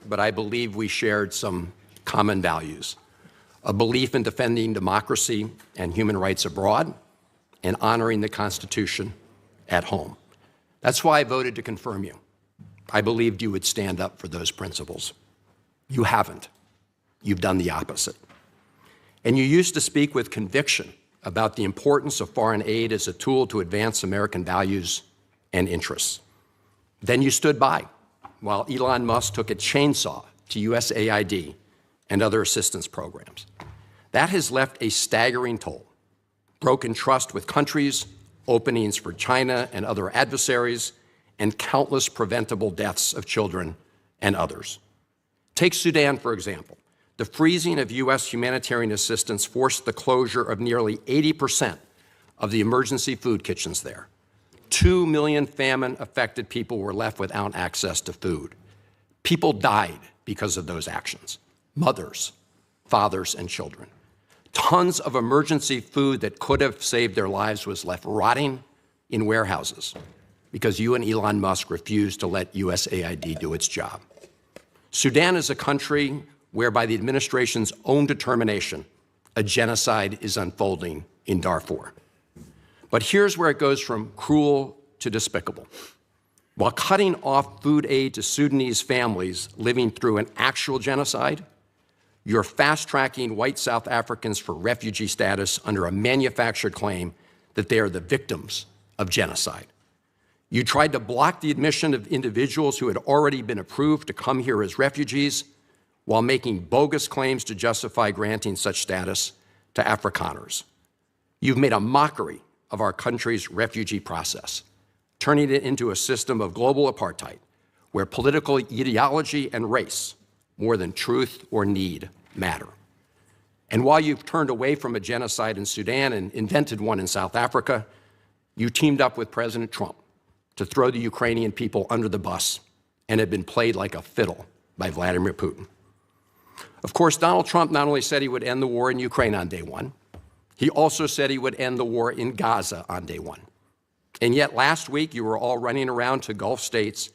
but I believe we shared some common values: a belief in defending democracy and human rights abroad, and honoring the Constitution at home. That's why I voted to confirm you. I believed you would stand up for those principles. You haven't. You've done the opposite. And you used to speak with conviction about the importance of foreign aid as a tool to advance American values and interests. Then you stood by while Elon Musk took a chainsaw to USAID and other assistance programs. That has left a staggering toll: broken trust with countries, openings for China and other adversaries, and countless preventable deaths of children and others. Take Sudan, for example. The freezing of U.S. humanitarian assistance forced the closure of nearly 80% of the emergency food kitchens there. 2 million famine-affected people were left without access to food. People died because of those actions: mothers, fathers, and children. Tons of emergency food that could have saved their lives was left rotting in warehouses because you and Elon Musk refused to let USAID do its job. Sudan is a country where, by the administration's own determination, a genocide is unfolding in Darfur. But here's where it goes from cruel to despicable. While cutting off food aid to Sudanese families living through an actual genocide, you're fast-tracking white South Africans for refugee status under a manufactured claim that they are the victims of genocide. You tried to block the admission of individuals who had already been approved to come here as refugees while making bogus claims to justify granting such status to Afrikaners. You've made a mockery of our country's refugee process, turning it into a system of global apartheid where political ideology and race, more than truth or need, matter. And while you've turned away from a genocide in Sudan and invented one in South Africa, you teamed up with President Trump to throw the Ukrainian people under the bus and have been played like a fiddle by Vladimir Putin. Of course, Donald Trump not only said he would end the war in Ukraine on day one, he also said he would end the war in Gaza on day one. And yet last week, you were all running around to Gulf states,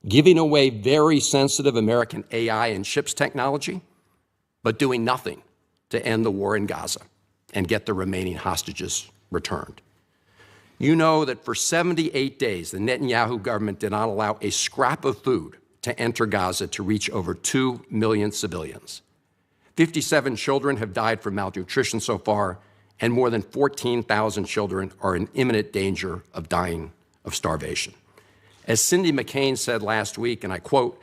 giving away very sensitive American AI and chips technology, but doing nothing to end the war in Gaza and get the remaining hostages returned. You know that for 78 days, the Netanyahu government did not allow a scrap of food to enter Gaza to reach over 2 million civilians. 57 children have died from malnutrition so far, and more than 14,000 children are in imminent danger of dying of starvation. As Cindy McCain said last week, and I quote,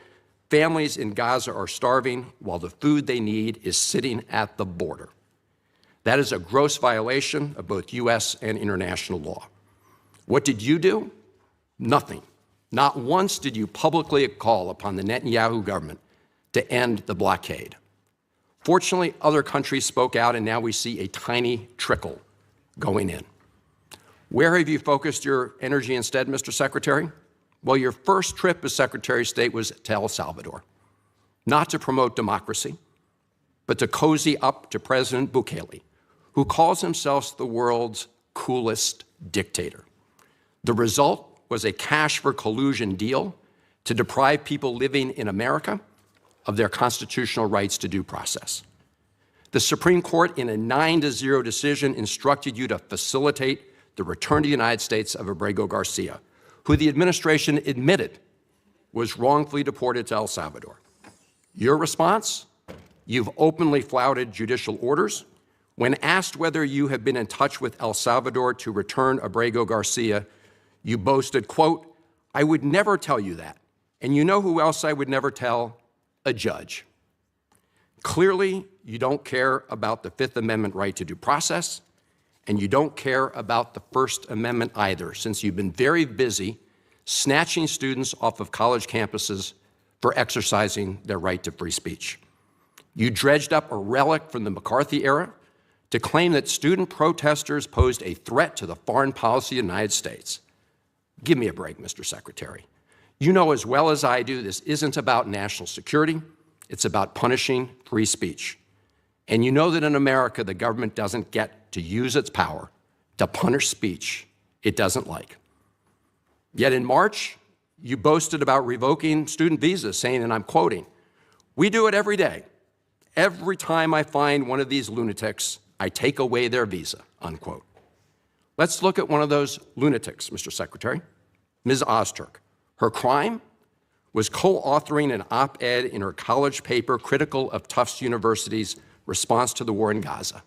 "Families in Gaza are starving while the food they need is sitting at the border." That is a gross violation of both U.S. and international law. What did you do? Nothing. Not once did you publicly call upon the Netanyahu government to end the blockade. Fortunately, other countries spoke out, and now we see a tiny trickle going in. Where have you focused your energy instead, Mr. Secretary? Well, your first trip as Secretary of State was to El Salvador, not to promote democracy, but to cozy up to President Bukele, who calls himself the world's coolest dictator. The result was a cash for collusion deal to deprive people living in America of their constitutional rights to due process. The Supreme Court, in a 9-0 decision, instructed you to facilitate the return to the United States of Abrego Garcia, who the administration admitted was wrongfully deported to El Salvador. Your response? You've openly flouted judicial orders. When asked whether you have been in touch with El Salvador to return Abrego Garcia, you boasted, quote, "I would never tell you that. And you know who else I would never tell? A judge." Clearly, you don't care about the Fifth Amendment right to due process, and you don't care about the First Amendment either, since you've been very busy snatching students off of college campuses for exercising their right to free speech. You dredged up a relic from the McCarthy era to claim that student protesters posed a threat to the foreign policy of the United States. Give me a break, Mr. Secretary. You know as well as I do this isn't about national security, it's about punishing free speech. And you know that in America, the government doesn't get to use its power to punish speech it doesn't like. Yet in March, you boasted about revoking student visas, saying, and I'm quoting, We do it every day. Every time I find one of these lunatics, I take away their visa, unquote. Let's look at one of those lunatics, Mr. Secretary, Ms. Ozturk. Her crime was co-authoring an op-ed in her college paper critical of Tufts University's response to the war in Gaza.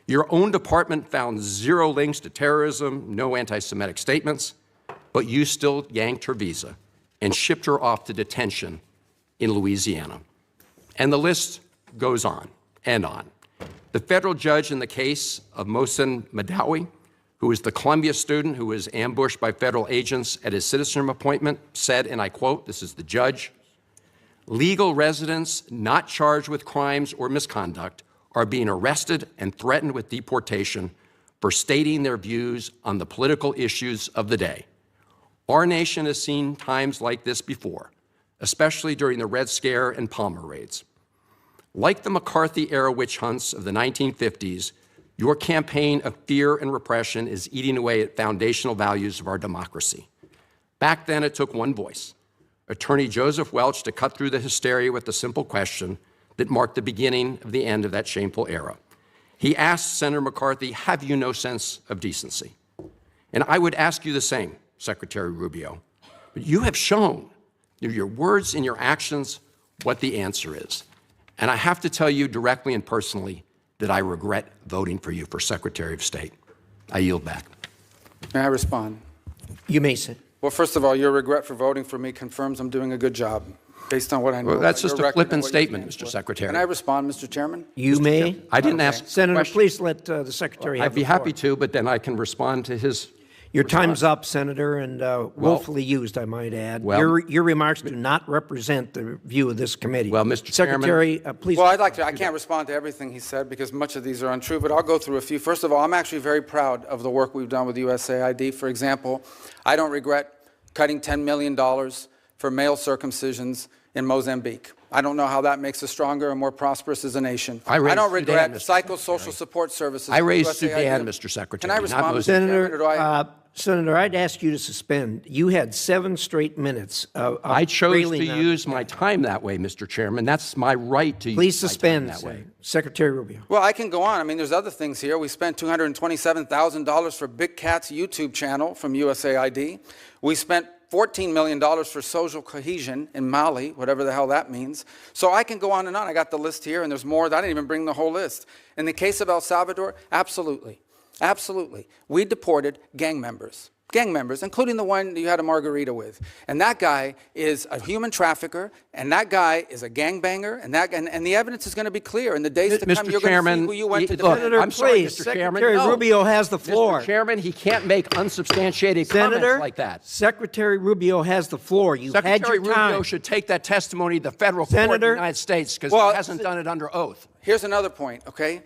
Your own department found zero links to terrorism, no anti-Semitic statements, but you still yanked her visa and shipped her off to detention in Louisiana. And the list goes on and on. The federal judge in the case of Mohsen Madawi, who is the Columbia student who was ambushed by federal agents at his citizenship appointment, said, and I quote, this is the judge, "Legal residents not charged with crimes or misconduct are being arrested and threatened with deportation for stating their views on the political issues of the day. Our nation has seen times like this before, especially during the Red Scare and Palmer raids. Like the McCarthy-era witch hunts of the 1950s, your campaign of fear and repression is eating away at foundational values of our democracy. Back then, it took one voice, Attorney Joseph Welch, to cut through the hysteria with the simple question that marked the beginning of the end of that shameful era. He asked Senator McCarthy, have you no sense of decency? And I would ask you the same, Secretary Rubio. But you have shown through your words and your actions what the answer is. And I have to tell you directly and personally that I regret voting for you for Secretary of State. I yield back. May I respond? You may sit. Well, first of all, your regret for voting for me confirms I'm doing a good job, based on what I know. Well, that's about just your a record flippant and what you statement, stand Mr. for. Secretary. Can I respond, Mr. Chairman? You may. I didn't ask Senator, questions. please let the Secretary have I'd be the floor. happy to, but then I can respond to his Your time's up, Senator, and willfully used, I might add. Well- Your remarks do not represent the view of this committee. Well, Mr. Chairman- Secretary, please. Well, I'd like to. I can't respond to everything he said because much of these are untrue, but I'll go through a few. First of all, I'm actually very proud of the work we've done with USAID. For example, I don't regret cutting $10 million for male circumcisions in Mozambique. I don't know how that makes us stronger and more prosperous as a nation. I raised don't regret Sudan, Mr. psychosocial support services. I raised for USAID. Sudan, Mr. Secretary. Can I not respond, Mr. Mozambique. Chairman, or do I? Senator, I'd ask you to suspend. You had 7 straight minutes of I chose railing to that. use my time that way, Mr. Chairman. That's my right to Please use my suspend time that way. Secretary Rubio. Well, I can go on. I mean, there's other things here. We spent $227,000 for Big Cat's YouTube channel from USAID. We spent $14 million for social cohesion in Mali, whatever the hell that means. So I can go on and on. I got the list here, and there's more. I didn't even bring the whole list. In the case of El Salvador, absolutely. Absolutely. We deported gang members, including the one you had a margarita with. And that guy is a human trafficker, and that guy is a gangbanger, and the evidence is going to be clear. In the days to come, Mr. you're Chairman, going to see who you went to look, defend. Senator, I'm sorry, please, Mr. Chairman. Secretary No. Rubio has the floor. Mr. Chairman, he can't make unsubstantiated Senator, comments like that. Secretary Rubio has the floor. You had Secretary your time. Rubio should take that testimony to the federal court in Senator- the United States because Well, he hasn't done it under oath. Here's another point, okay?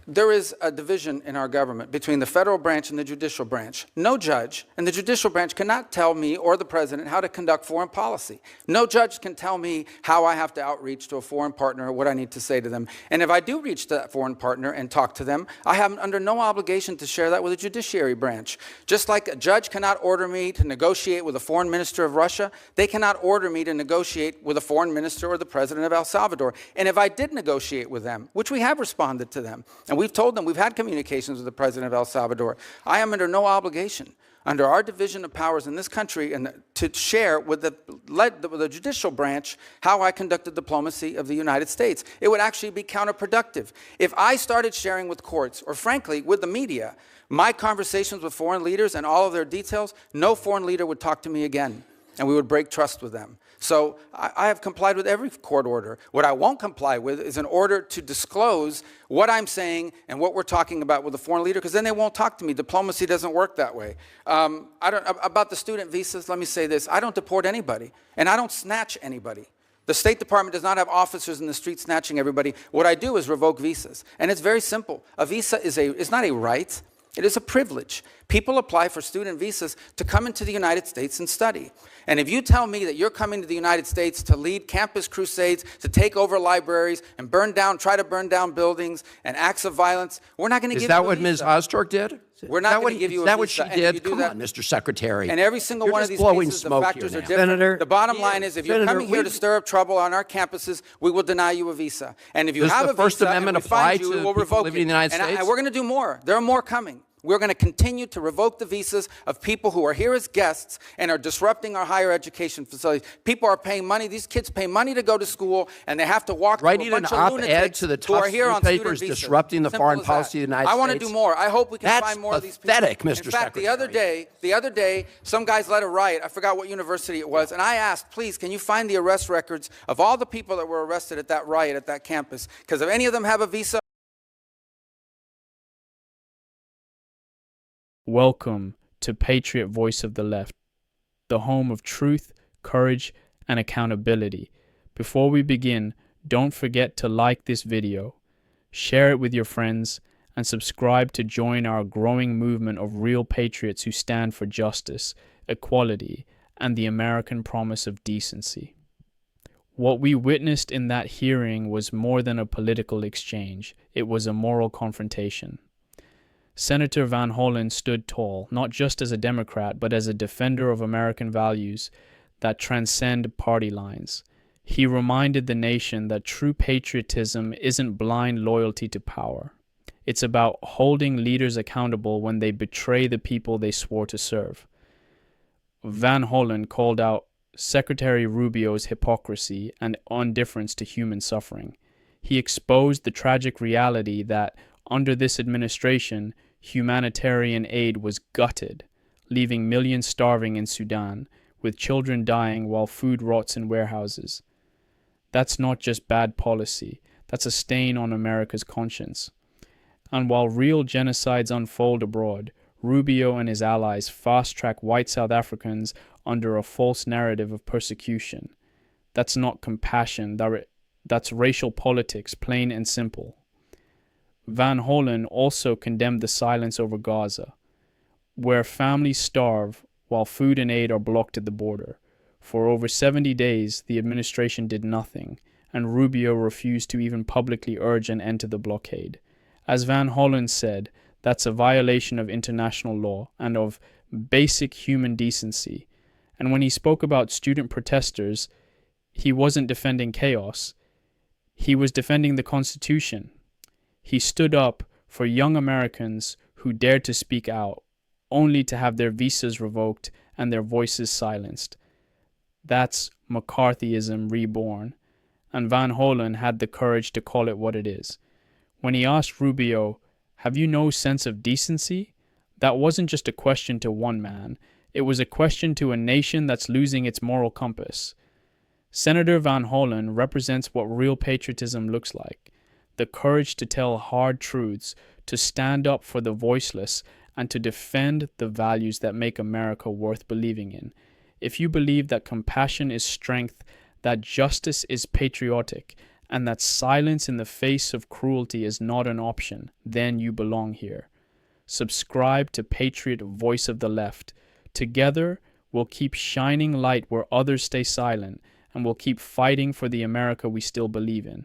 There is a division in our government between the federal branch and the judicial branch. No judge in the judicial branch cannot tell me or the president how to conduct foreign policy. No judge can tell me how I have to outreach to a foreign partner or what I need to say to them. And if I do reach to that foreign partner and talk to them, I am under no obligation to share that with the judiciary branch. Just like a judge cannot order me to negotiate with a foreign minister of Russia, they cannot order me to negotiate with a foreign minister or the president of El Salvador. And if I did negotiate with them, which we have responded to them, and we've told them we've had communications with the president of El Salvador, I am under no obligation under our division of powers in this country and to share with the judicial branch how I conducted diplomacy of the United States. It would actually be counterproductive. If I started sharing with courts, or frankly, with the media, my conversations with foreign leaders and all of their details, no foreign leader would talk to me again, and we would break trust with them. So I have complied with every court order. What I won't comply with is an order to disclose what I'm saying and what we're talking about with a foreign leader, because then they won't talk to me. Diplomacy doesn't work that way. About the student visas, let me say this. I don't deport anybody, and I don't snatch anybody. The State Department does not have officers in the street snatching everybody. What I do is revoke visas, and it's very simple. A visa is not a right. It is a privilege. People apply for student visas to come into the United States and study. And if you tell me that you're coming to the United States to lead campus crusades, to take over libraries and try to burn down buildings and acts of violence, we're not going to give you a visa. Is that what Ms. Ozturk did? We're not going to give you a Is that what visa. she And if you did? do Come that- on, Mr. Secretary. And every single You're one of just these blowing cases, the smoke factors here are now. different. Senator- The bottom line is, if you're Senator, coming here to stir up trouble on our campuses, we will deny you a visa. And if you Does have the a First visa Amendment and we find apply you, to we'll people revoke living in it. the United And States? we're going to do more. There are more coming. We're going to continue to revoke the visas of people who are here as guests and are disrupting our higher education facilities. People are paying money. These kids pay money to go to school, and they have to walk through Writing a bunch an of op-ed lunatics to the who are tough here on student newspapers visas. disrupting the Simple foreign as policy of the that. United I want to States. do more. I hope we can That's find more of these people. pathetic, Mr. In fact, Secretary. the other day, some guys led a riot. I forgot what university it was, and I asked, please, can you find the arrest records of all the people that were arrested at that riot at that campus? Because if any of them have a visa. Welcome to Patriot Voice of the Left, the home of truth, courage, and accountability. Before we begin, don't forget to like this video, share it with your friends, and subscribe to join our growing movement of real patriots who stand for justice, equality, and the American promise of decency. What we witnessed in that hearing was more than a political exchange. It was a moral confrontation. Senator Van Hollen stood tall, not just as a Democrat, but as a defender of American values that transcend party lines. He reminded the nation that true patriotism isn't blind loyalty to power. It's about holding leaders accountable when they betray the people they swore to serve. Van Hollen called out Secretary Rubio's hypocrisy and indifference to human suffering. He exposed the tragic reality that, under this administration, humanitarian aid was gutted, leaving millions starving in Sudan, with children dying while food rots in warehouses. That's not just bad policy, that's a stain on America's conscience. And while real genocides unfold abroad, Rubio and his allies fast-track white South Africans under a false narrative of persecution. That's not compassion, that's racial politics, plain and simple. Van Hollen also condemned the silence over Gaza, where families starve while food and aid are blocked at the border. For over 70 days, the administration did nothing, and Rubio refused to even publicly urge an end to the blockade. As Van Hollen said, that's a violation of international law and of basic human decency. And when he spoke about student protesters, he wasn't defending chaos. He was defending the Constitution. He stood up for young Americans who dared to speak out, only to have their visas revoked and their voices silenced. That's McCarthyism reborn, and Van Hollen had the courage to call it what it is. When he asked Rubio, "Have you no sense of decency?" that wasn't just a question to one man. It was a question to a nation that's losing its moral compass. Senator Van Hollen represents what real patriotism looks like. The courage to tell hard truths, to stand up for the voiceless, and to defend the values that make America worth believing in. If you believe that compassion is strength, that justice is patriotic, and that silence in the face of cruelty is not an option, then you belong here. Subscribe to Patriot Voice of the Left. Together, we'll keep shining light where others stay silent, and we'll keep fighting for the America we still believe in.